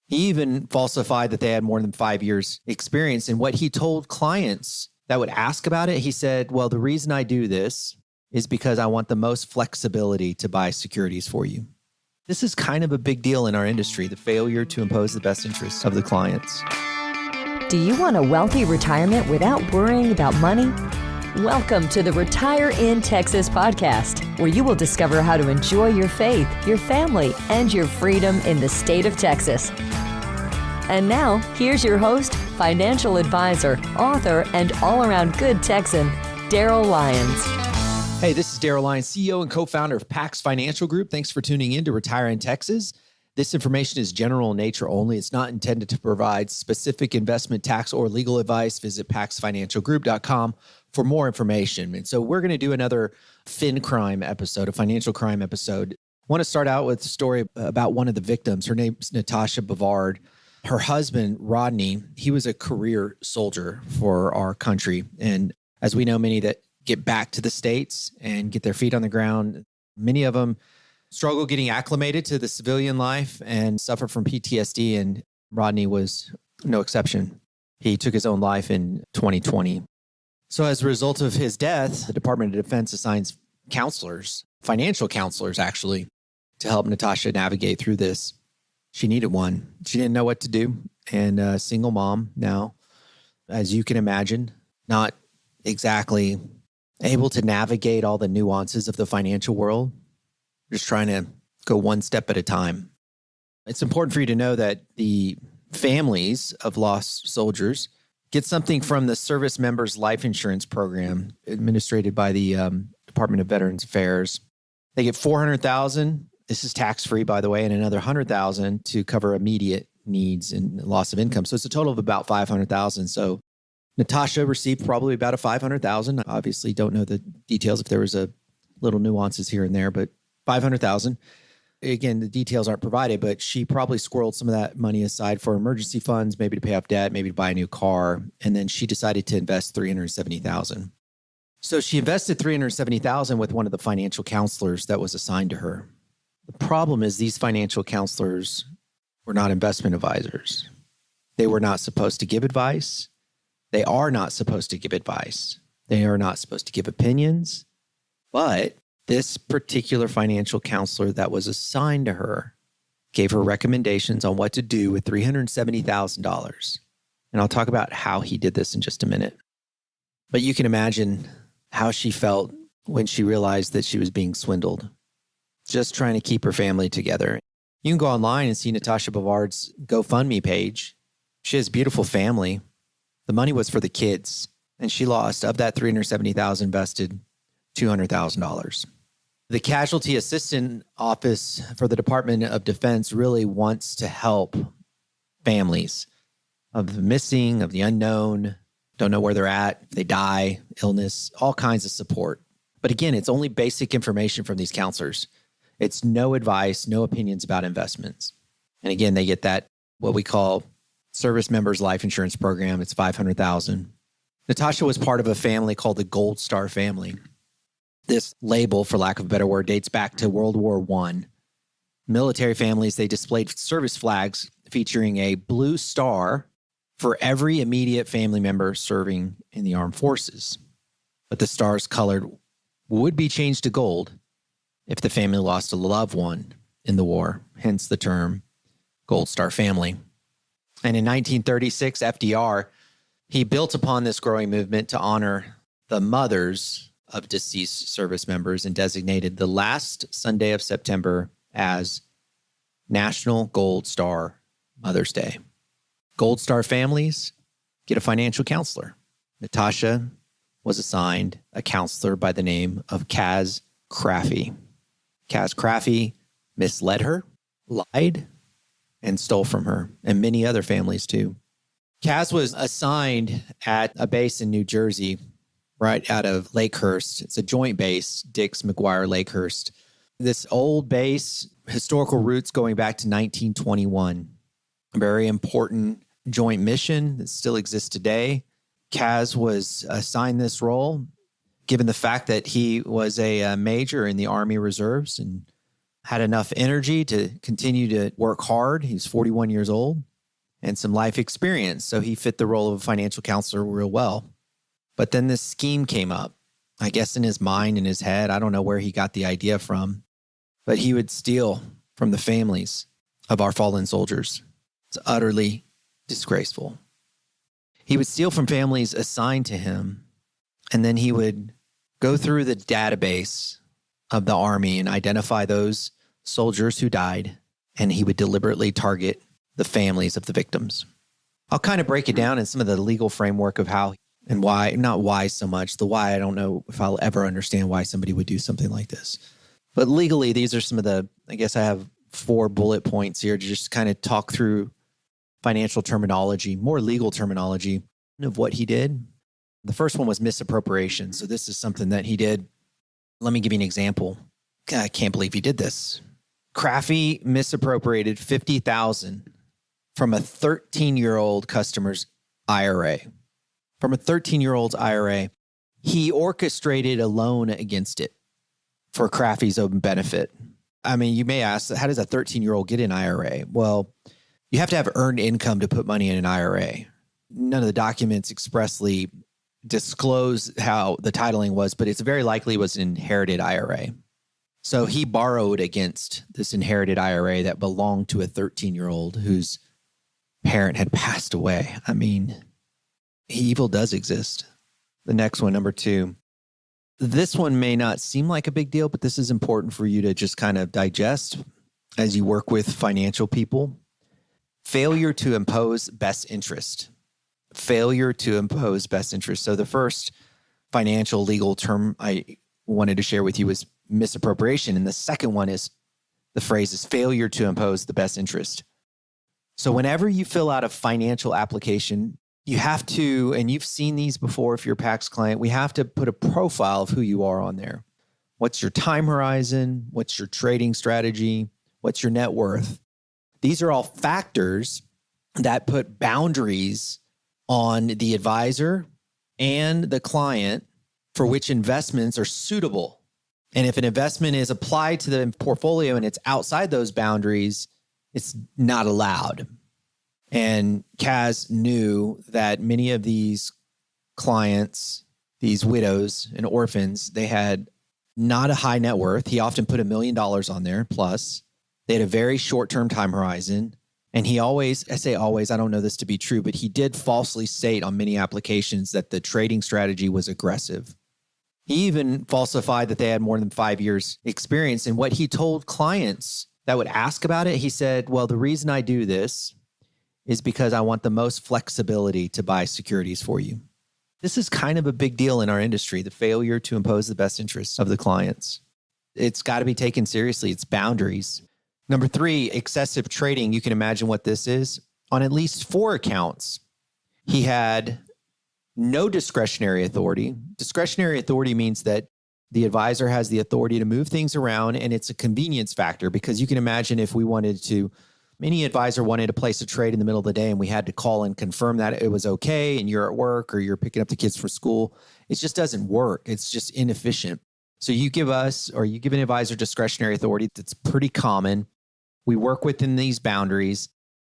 He even falsified that they had more than 5 years experience. And what he told clients that would ask about it, he said, well, the reason I do this is because I want the most flexibility to buy securities for you. This is kind of a big deal in our industry, the failure to impose the best interests of the clients. Do you want a wealthy retirement without worrying about money? Welcome to the Retire in Texas podcast, where you will discover how to enjoy your faith, your family, and your freedom in the state of Texas. And now, here's your host, financial advisor, author, and all-around good Texan, Darryl Lyons. Hey, this is Darryl Lyons, CEO and co-founder of Pax Financial Group. Thanks for tuning in to Retire in Texas. This information is general in nature only. It's not intended to provide specific investment, tax, or legal advice. Visit paxfinancialgroup.com for more information. And so we're going to do another fin crime episode, a financial crime episode. I want to start out with a story about one of the victims. Her name's Natasha Bovard. Her husband, Rodney, he was a career soldier for our country. And as we know, many that get back to the States and get their feet on the ground, many of them struggle getting acclimated to the civilian life and suffer from PTSD. And Rodney was no exception. He took his own life in 2020. So as a result of his death, the Department of Defense assigns counselors, financial counselors actually, to help Natasha navigate through this. She needed one. She didn't know what to do. And a single mom now, as you can imagine, not exactly able to navigate all the nuances of the financial world, just trying to go one step at a time. It's important for you to know that the families of lost soldiers get something from the Service Members Life Insurance Program administered by the Department of Veterans Affairs. They get $400,000. This is tax-free, by the way, and another $100,000 to cover immediate needs and loss of income. So it's a total of about $500,000. So Natasha received probably about a $500,000. Obviously, don't know the details if there was a little nuances here and there, but $500,000. Again, the details aren't provided, but she probably squirreled some of that money aside for emergency funds, maybe to pay off debt, maybe to buy a new car. And then she decided to invest $370,000. So she invested $370,000 with one of the financial counselors that was assigned to her. The problem is these financial counselors were not investment advisors. They were not supposed to give advice. They are not supposed to give advice. They are not supposed to give opinions. But this particular financial counselor that was assigned to her gave her recommendations on what to do with $370,000. And I'll talk about how he did this in just a minute. But you can imagine how she felt when she realized that she was being swindled, just trying to keep her family together. You can go online and see Natasha Bovard's GoFundMe page. She has a beautiful family. The money was for the kids, and she lost, of that $370,000 invested, $200,000. The Casualty Assistant Office for the Department of Defense really wants to help families of the missing, of the unknown, don't know where they're at, if they die, illness, all kinds of support. But again, it's only basic information from these counselors. It's no advice, no opinions about investments. And again, they get that, what we call Service Members Life Insurance Program. It's $500,000. Natasha was part of a family called the Gold Star family. This label, for lack of a better word, dates back to World War I. Military families, they displayed service flags featuring a blue star for every immediate family member serving in the armed forces. But the star's color would be changed to gold if the family lost a loved one in the war, hence the term Gold Star family. And in 1936, FDR, he built upon this growing movement to honor the mothers of deceased service members and designated the last Sunday of September as National Gold Star Mother's Day. Gold Star families get a financial counselor. Natasha was assigned a counselor by the name of Caz Craffy. Caz Craffy misled her, lied, and stole from her, and many other families too. Caz was assigned at a base in New Jersey, right out of Lakehurst. It's a joint base, Dix McGuire Lakehurst. This old base, historical roots going back to 1921. A very important joint mission that still exists today. Caz was assigned this role, given the fact that he was a major in the Army Reserves and had enough energy to continue to work hard. He was 41 years old and some life experience. So he fit the role of a financial counselor real well. But then this scheme came up, I guess in his mind, in his head. I don't know where he got the idea from, but he would steal from the families of our fallen soldiers. It's utterly disgraceful. He would steal from families assigned to him, and then he would go through the database of the Army and identify those soldiers who died, and he would deliberately target the families of the victims. I'll kind of break it down in some of the legal framework of how and why, not why so much. The why, I don't know if I'll ever understand why somebody would do something like this. But legally, these are some of the, I guess I have 4 bullet points here to just kind of talk through financial terminology, more legal terminology of what he did. The first one was misappropriation. So this is something that he did. Let me give you an example. I can't believe he did this. Craffy misappropriated $50,000 from a 13-year-old customer's IRA. From a 13-year-old's IRA, he orchestrated a loan against it for Craffy's own benefit. I mean, you may ask, how does a 13-year-old get an IRA? Well, you have to have earned income to put money in an IRA. None of the documents expressly disclose how the titling was, but it's very likely it was an inherited IRA. So he borrowed against this inherited IRA that belonged to a 13-year-old whose parent had passed away. I mean, evil does exist. The next one, number 2. This one may not seem like a big deal, but this is important for you to just kind of digest as you work with financial people. Failure to impose best interest. Failure to impose best interest. So the first financial legal term I wanted to share with you was misappropriation. And the second one is, the phrase is failure to impose the best interest. So whenever you fill out a financial application, you have to, and you've seen these before if you're a PAX client, we have to put a profile of who you are on there. What's your time horizon? What's your trading strategy? What's your net worth? These are all factors that put boundaries on the advisor and the client for which investments are suitable. And if an investment is applied to the portfolio and it's outside those boundaries, it's not allowed. And Caz knew that many of these clients, these widows and orphans, they had not a high net worth. He often put $1 million on there plus. They had a very short-term time horizon. And he always, I say always, I don't know this to be true, but he did falsely state on many applications that the trading strategy was aggressive. He even falsified that they had more than 5 years experience. And what he told clients that would ask about it, he said, well, the reason I do this is because I want the most flexibility to buy securities for you. This is kind of a big deal in our industry, the failure to impose the best interests of the clients. It's got to be taken seriously. It's boundaries. Number 3, excessive trading. You can imagine what this is. On at least 4 accounts, he had no discretionary authority. Discretionary authority means that the advisor has the authority to move things around, and it's a convenience factor because you can imagine if we wanted to, any advisor wanted to place a trade in the middle of the day and we had to call and confirm that it was okay and you're at work or you're picking up the kids from school, it just doesn't work. It's just inefficient. So you give us, or you give an advisor discretionary authority that's pretty common. We work within these boundaries.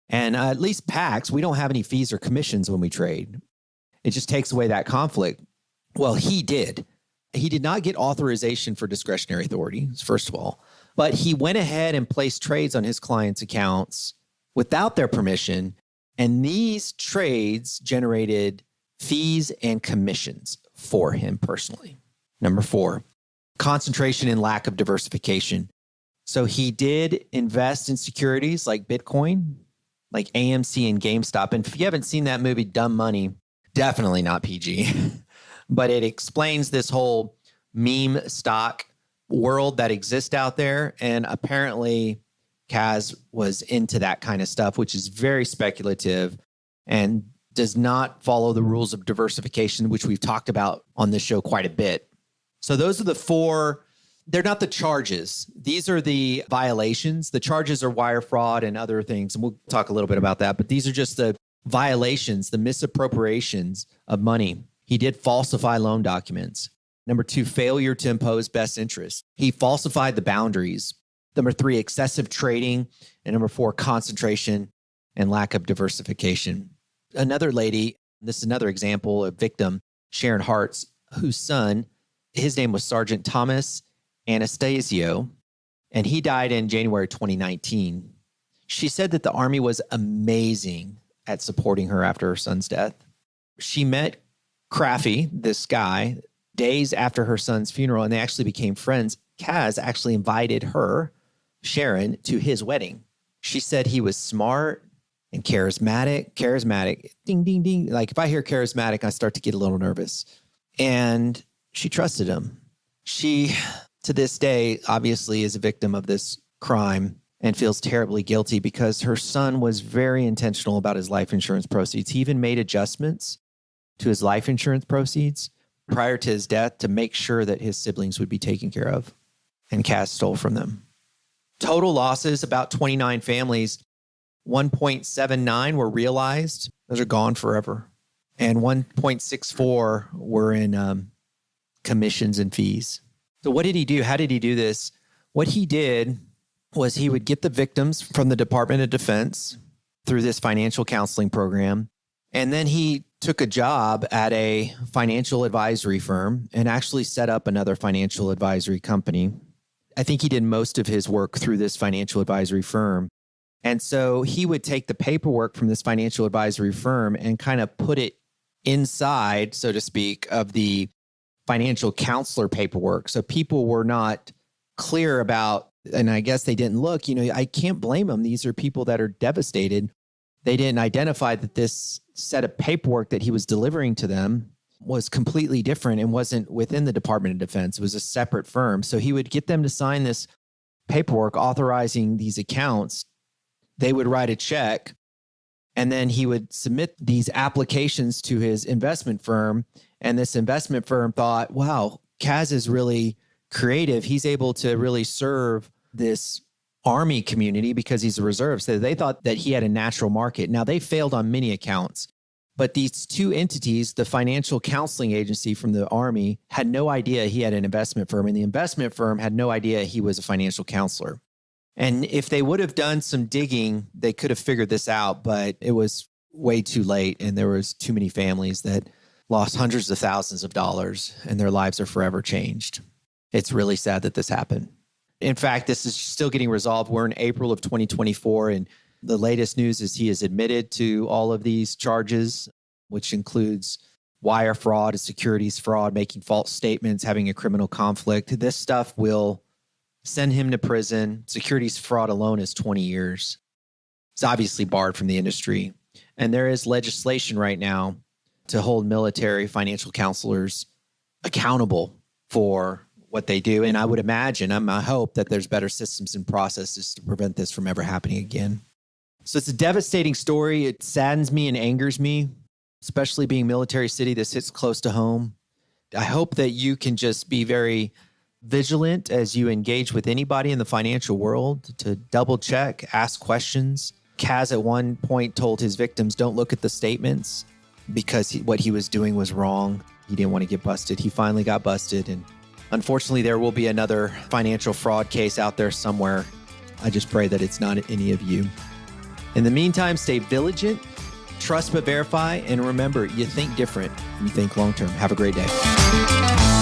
And at least PAX, we don't have any fees or commissions when we trade. It just takes away that conflict. Well, he did. He did not get authorization for discretionary authority, first of all, but he went ahead and placed trades on his clients' accounts without their permission. And these trades generated fees and commissions for him personally. Number 4, concentration and lack of diversification. So he did invest in securities like Bitcoin, like AMC and GameStop. And if you haven't seen that movie, Dumb Money, definitely not PG, but it explains this whole meme stock world that exists out there. And apparently Caz was into that kind of stuff, which is very speculative and does not follow the rules of diversification, which we've talked about on this show quite a bit. So those are the 4. They're not the charges. These are the violations. The charges are wire fraud and other things. And we'll talk a little bit about that. But these are just the violations, the misappropriations of money. He did falsify loan documents. Number 2, failure to impose best interest. He falsified the boundaries. Number 3, excessive trading. And number 4, concentration and lack of diversification. Another lady, this is another example, a victim, Sharon Hart's, whose son, his name was Sergeant Thomas Anastasio, and he died in January 2019. She said that the Army was amazing at supporting her after her son's death. She met Craffy, this guy, days after her son's funeral, and they actually became friends. Caz actually invited her, Sharon, to his wedding. She said he was smart and charismatic, ding, ding, ding. Like if I hear charismatic, I start to get a little nervous. And she trusted him. She, to this day, obviously is a victim of this crime and feels terribly guilty because her son was very intentional about his life insurance proceeds. He even made adjustments to his life insurance proceeds prior to his death to make sure that his siblings would be taken care of. And Caz stole from them. Total losses, about 29 families. 1.79 were realized. Those are gone forever. And 1.64 were in commissions and fees. So what did he do? How did he do this? What he did was he would get the victims from the Department of Defense through this financial counseling program. And then he took a job at a financial advisory firm and actually set up another financial advisory company. I think he did most of his work through this financial advisory firm. And so he would take the paperwork from this financial advisory firm and kind of put it inside, so to speak, of the financial counselor paperwork. So people were not clear about, and I guess they didn't look, I can't blame them. These are people that are devastated. They didn't identify that this set of paperwork that he was delivering to them was completely different and wasn't within the Department of Defense. It was a separate firm. So he would get them to sign this paperwork authorizing these accounts. They would write a check, and then he would submit these applications to his investment firm. And this investment firm thought, wow, Caz is really creative. He's able to really serve this Army community because he's a reserve. So they thought that he had a natural market. Now, they failed on many accounts, but these two entities, the financial counseling agency from the Army, had no idea he had an investment firm, and the investment firm had no idea he was a financial counselor. And if they would have done some digging, they could have figured this out, but it was way too late. And there was too many families that lost hundreds of thousands of dollars and their lives are forever changed. It's really sad that this happened. In fact, this is still getting resolved. We're in April of 2024, and the latest news is he is admitted to all of these charges, which includes wire fraud, securities fraud, making false statements, having a criminal conflict. This stuff will send him to prison. Securities fraud alone is 20 years. It's obviously barred from the industry. And there is legislation right now to hold military financial counselors accountable for what they do. And I would imagine, I hope that there's better systems and processes to prevent this from ever happening again. So it's a devastating story. It saddens me and angers me, especially being Military City. This hits close to home. I hope that you can just be very vigilant as you engage with anybody in the financial world to double check, ask questions. Caz at one point told his victims, don't look at the statements because what he was doing was wrong. He didn't want to get busted. He finally got busted. And unfortunately, there will be another financial fraud case out there somewhere. I just pray that it's not any of you. In the meantime, stay vigilant, trust but verify, and remember, you think different, you think long-term. Have a great day.